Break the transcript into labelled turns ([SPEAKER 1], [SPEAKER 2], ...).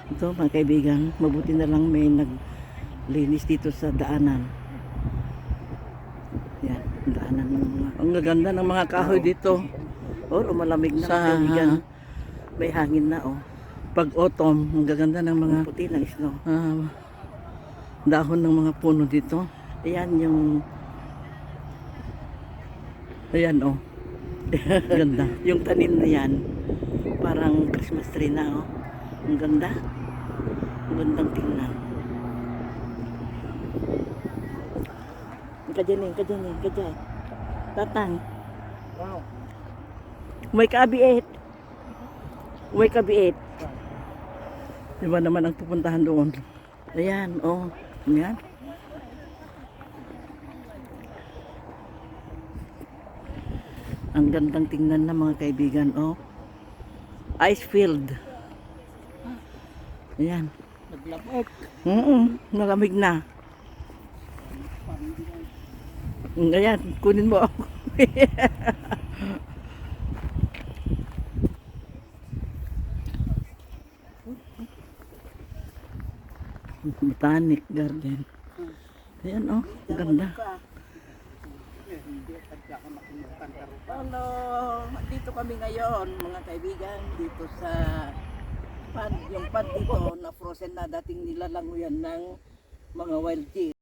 [SPEAKER 1] Ito mga kaibigan, mabuti na lang may naglinis dito sa daanan. Yan, daanan ng mga. Ang gaganda ng mga kahoy dito. Malamig na mga kaibigan. May hangin na Pag autumn, ang gaganda ng mga puti ng snow. Dahon ng mga puno dito. Ayan yung ganda. Yung tanim na yan, parang Christmas tree na Ang ganda. Ang gandang tingnan. Kadyan. Tatang.
[SPEAKER 2] Wow.
[SPEAKER 1] May kabiit. Diba naman ang pupuntahan doon? Ayan, Ayan. Ang gandang tingnan na mga kaibigan, Ice field. Ayan.
[SPEAKER 2] Naglamok.
[SPEAKER 1] Nalamig na. Ayan, kunin mo ako. Botanic garden. Ayan, ganda. Dito kami ngayon, mga kaibigan, dito sa yung pad dito na frozen na dating nilalanguyan ng mga wild deer.